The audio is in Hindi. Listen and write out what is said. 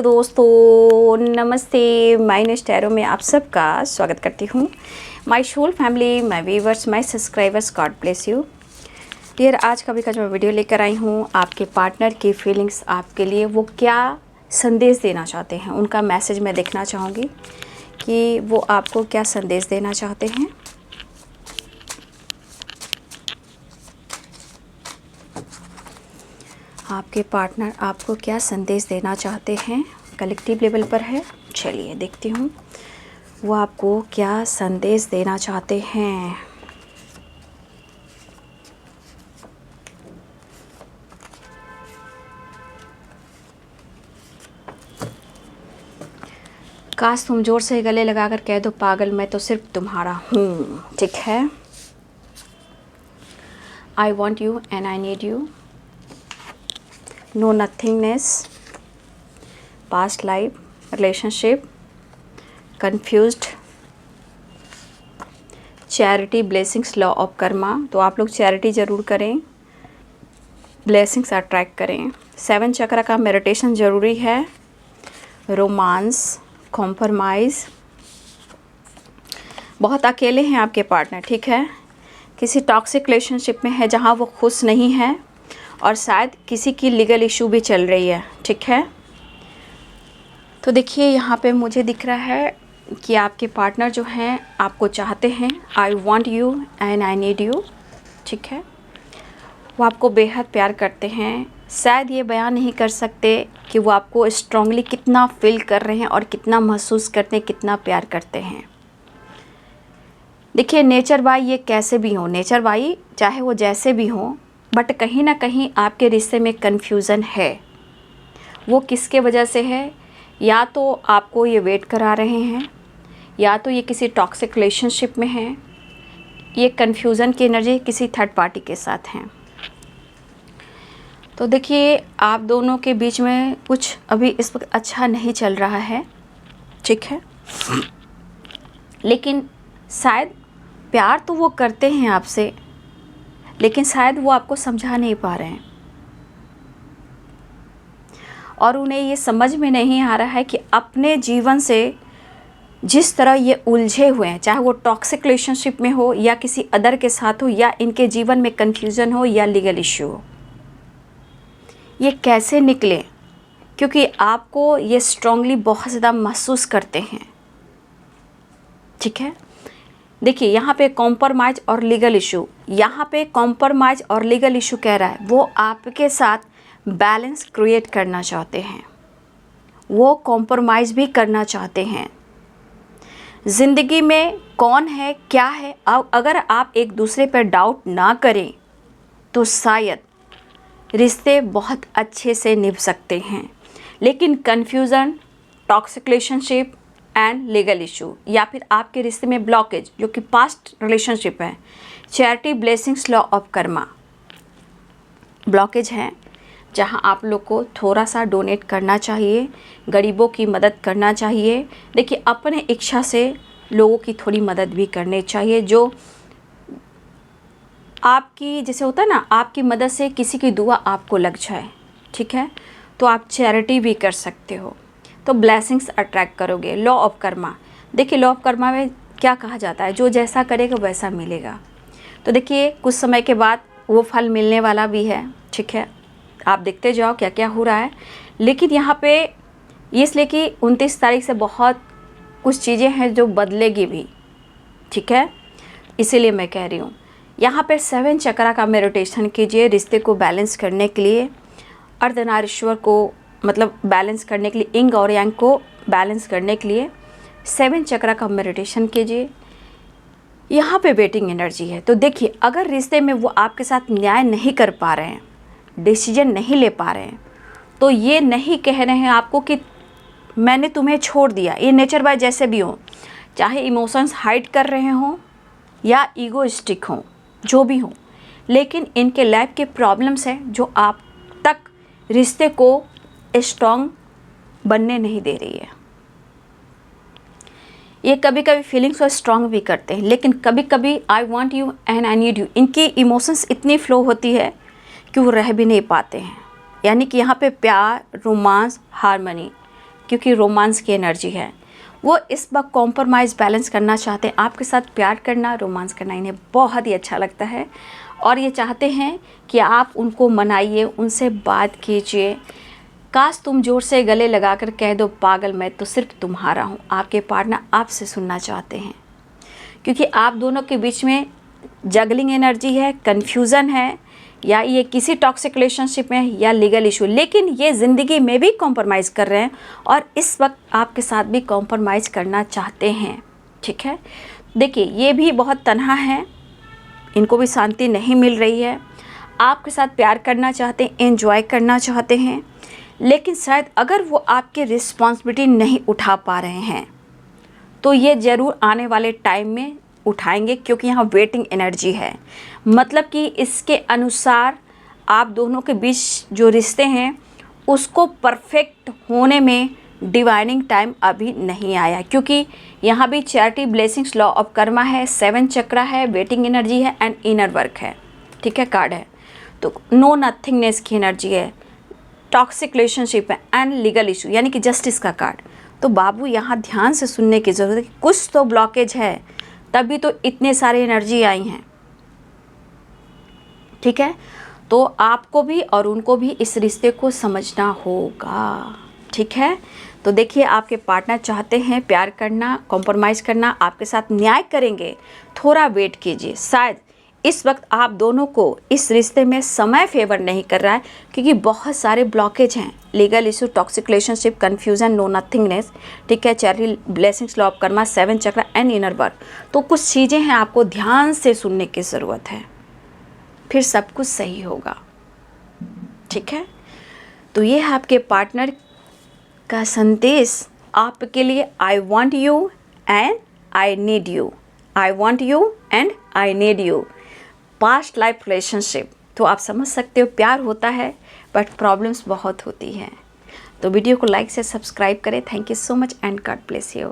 हेलो दोस्तों, नमस्ते। माइनस टैरो में आप सबका स्वागत करती हूँ। My soul family, my viewers, my subscribers, God bless you dear. आज का जो मैं वीडियो लेकर आई हूँ, आपके पार्टनर की फीलिंग्स आपके लिए वो क्या संदेश देना चाहते हैं, उनका मैसेज मैं देखना चाहूँगी कि वो आपको क्या संदेश देना चाहते हैं। आपके पार्टनर आपको क्या संदेश देना चाहते हैं, कलेक्टिव लेवल पर है। चलिए देखती हूँ वो आपको क्या संदेश देना चाहते हैं। काश तुम जोर से गले लगाकर कह दो पागल मैं तो सिर्फ तुम्हारा हूँ। ठीक है। I want you and I need you. No nothingness, past life, relationship, confused, charity, blessings, law of karma. तो आप लोग चैरिटी ज़रूर करें, ब्लेसिंग्स अट्रैक्ट करें। 7 चक्र का मेडिटेशन ज़रूरी है। Romance, compromise. बहुत अकेले हैं आपके पार्टनर। ठीक है। किसी टॉक्सिक रिलेशनशिप में है जहाँ वो खुश नहीं है और शायद किसी की लीगल इशू भी चल रही है। ठीक है। तो देखिए यहाँ पे मुझे दिख रहा है कि आपके पार्टनर जो हैं आपको चाहते हैं। आई want you and I need you. ठीक है। वो आपको बेहद प्यार करते हैं। शायद ये बयान नहीं कर सकते कि वो आपको स्ट्रांगली कितना फील कर रहे हैं और कितना महसूस करते हैं, कितना प्यार करते हैं। देखिए नेचर बाई ये कैसे भी हो, नेचर बाई चाहे वो जैसे भी हो, बट कहीं ना कहीं आपके रिश्ते में कन्फ्यूज़न है। वो किसके वजह से है? या तो आपको ये वेट करा रहे हैं, या तो ये किसी टॉक्सिक रिलेशनशिप में है। ये कन्फ्यूज़न की एनर्जी किसी थर्ड पार्टी के साथ हैं। तो देखिए आप दोनों के बीच में कुछ अभी इस वक्त अच्छा नहीं चल रहा है। ठीक है। लेकिन शायद प्यार तो वो करते हैं आपसे, लेकिन शायद वो आपको समझा नहीं पा रहे हैं और उन्हें ये समझ में नहीं आ रहा है कि अपने जीवन से जिस तरह ये उलझे हुए हैं, चाहे वो टॉक्सिक रिलेशनशिप में हो या किसी अदर के साथ हो, या इनके जीवन में कन्फ्यूज़न हो या लीगल इश्यू हो, ये कैसे निकले। क्योंकि आपको ये स्ट्रांगली बहुत ज़्यादा महसूस करते हैं। ठीक है। देखिए यहाँ पे कॉम्प्रोमाइज़ और लीगल इशू, यहाँ पे कॉम्प्रोमाइज़ और लीगल इशू कह रहा है वो आपके साथ बैलेंस क्रिएट करना चाहते हैं। वो कॉम्प्रोमाइज़ भी करना चाहते हैं। ज़िंदगी में कौन है क्या है, अगर आप एक दूसरे पर डाउट ना करें तो शायद रिश्ते बहुत अच्छे से निभ सकते हैं। लेकिन confusion, toxic relationship and legal issue, या फिर आपके रिश्ते में ब्लॉकेज जो कि पास्ट रिलेशनशिप है, charity, blessings, law of Karma blockage हैं, जहां आप लोग को थोड़ा सा डोनेट करना चाहिए, गरीबों की मदद करना चाहिए। देखिए अपने इच्छा से लोगों की थोड़ी मदद भी करनी चाहिए। जो आपकी जैसे होता है ना, आपकी मदद से किसी की दुआ आपको लग जाए। ठीक है। तो आप चैरिटी भी कर सकते हो, तो ब्लेसिंग्स अट्रैक्ट करोगे। लॉ ऑफ कर्मा, देखिए लॉ ऑफ कर्मा में क्या कहा जाता है, जो जैसा करेगा वैसा मिलेगा। तो देखिए कुछ समय के बाद वो फल मिलने वाला भी है। ठीक है। आप देखते जाओ क्या क्या हो रहा है। लेकिन यहाँ पे ये इसलिए कि 29 तारीख से बहुत कुछ चीज़ें हैं जो बदलेगी भी। ठीक है। इसीलिए मैं कह रही हूँ यहाँ पे 7 चक्रा का मेडिटेशन कीजिए रिश्ते को बैलेंस करने के लिए, अर्धनारीश्वर को मतलब बैलेंस करने के लिए, इंग और यांग को बैलेंस करने के लिए 7 चक्रा का मेडिटेशन कीजिए। यहाँ पे वेटिंग एनर्जी है। तो देखिए अगर रिश्ते में वो आपके साथ न्याय नहीं कर पा रहे हैं, डिसीजन नहीं ले पा रहे हैं, तो ये नहीं कह रहे हैं आपको कि मैंने तुम्हें छोड़ दिया। ये नेचर बाय जैसे भी हो, चाहे इमोशंस हाइड कर रहे हों या ईगोइस्टिक हों, जो भी हो, लेकिन इनके लाइफ के प्रॉब्लम्स हैं जो आप तक रिश्ते को स्ट्रॉन्ग बनने नहीं दे रही है। ये कभी कभी फीलिंग्स को स्ट्रॉन्ग भी करते हैं, लेकिन कभी कभी आई want you and I need you, इनकी इमोशंस इतनी फ्लो होती है कि वो रह भी नहीं पाते हैं। यानी कि यहाँ पे प्यार, रोमांस, हार्मनी क्योंकि रोमांस की एनर्जी है। वो इस वक्त कॉम्प्रोमाइज़ बैलेंस करना चाहते हैं। आपके साथ प्यार करना, रोमांस करना इन्हें बहुत ही अच्छा लगता है और ये चाहते हैं कि आप उनको मनाइए, उनसे बात कीजिए। काश तुम जोर से गले लगाकर कह दो पागल मैं तो सिर्फ तुम्हारा हूँ। आपके पार्टनर आपसे सुनना चाहते हैं क्योंकि आप दोनों के बीच में जगलिंग एनर्जी है, कन्फ्यूज़न है, या ये किसी टॉक्सिक रिलेशनशिप में है या लीगल इशू, लेकिन ये ज़िंदगी में भी कॉम्प्रोमाइज़ कर रहे हैं और इस वक्त आपके साथ भी कॉम्प्रोमाइज़ करना चाहते हैं। ठीक है, देखिए ये भी बहुत तन्हा है, इनको भी शांति नहीं मिल रही है। आपके साथ प्यार करना चाहते हैं, एंजॉय करना चाहते हैं, लेकिन शायद अगर वो आपकी रिस्पॉन्सिबिलिटी नहीं उठा पा रहे हैं तो ये ज़रूर आने वाले टाइम में उठाएंगे, क्योंकि यहाँ वेटिंग एनर्जी है। मतलब कि इसके अनुसार आप दोनों के बीच जो रिश्ते हैं उसको परफेक्ट होने में डिवाइनिंग टाइम अभी नहीं आया, क्योंकि यहाँ भी charity, blessings, law of Karma है, 7 चक्रा है, वेटिंग एनर्जी है एंड इनर वर्क है। ठीक है, कार्ड है तो नो नथिंगनेस की एनर्जी है, टॉक्सिक रिलेशनशिप है एंड लीगल इशू यानी कि जस्टिस का कार्ड। तो बाबू यहाँ ध्यान से सुनने की ज़रूरत है कि कुछ तो ब्लॉकेज है, तभी तो इतने सारे एनर्जी आई हैं। ठीक है, तो आपको भी और उनको भी इस रिश्ते को समझना होगा। ठीक है, तो देखिए आपके पार्टनर चाहते हैं प्यार करना, कॉम्प्रोमाइज़ करना, आपके साथ न्याय करेंगे। थोड़ा वेट कीजिए, शायद इस वक्त आप दोनों को इस रिश्ते में समय फेवर नहीं कर रहा है क्योंकि बहुत सारे ब्लॉकेज हैं, legal issue, toxic relationship, confusion, no nothingness. ठीक है, charity, blessings, law of karma, 7 chakra and inner work. तो कुछ चीज़ें हैं आपको ध्यान से सुनने की ज़रूरत है, फिर सब कुछ सही होगा। ठीक है, तो ये है आपके पार्टनर का संदेश आपके लिए। आई want you and I need you, I want you and I need you. Past life relationship, तो आप समझ सकते हो प्यार होता है बट प्रॉब्लम्स बहुत होती हैं। तो वीडियो को लाइक से सब्सक्राइब करें। Thank you so much and God bless you.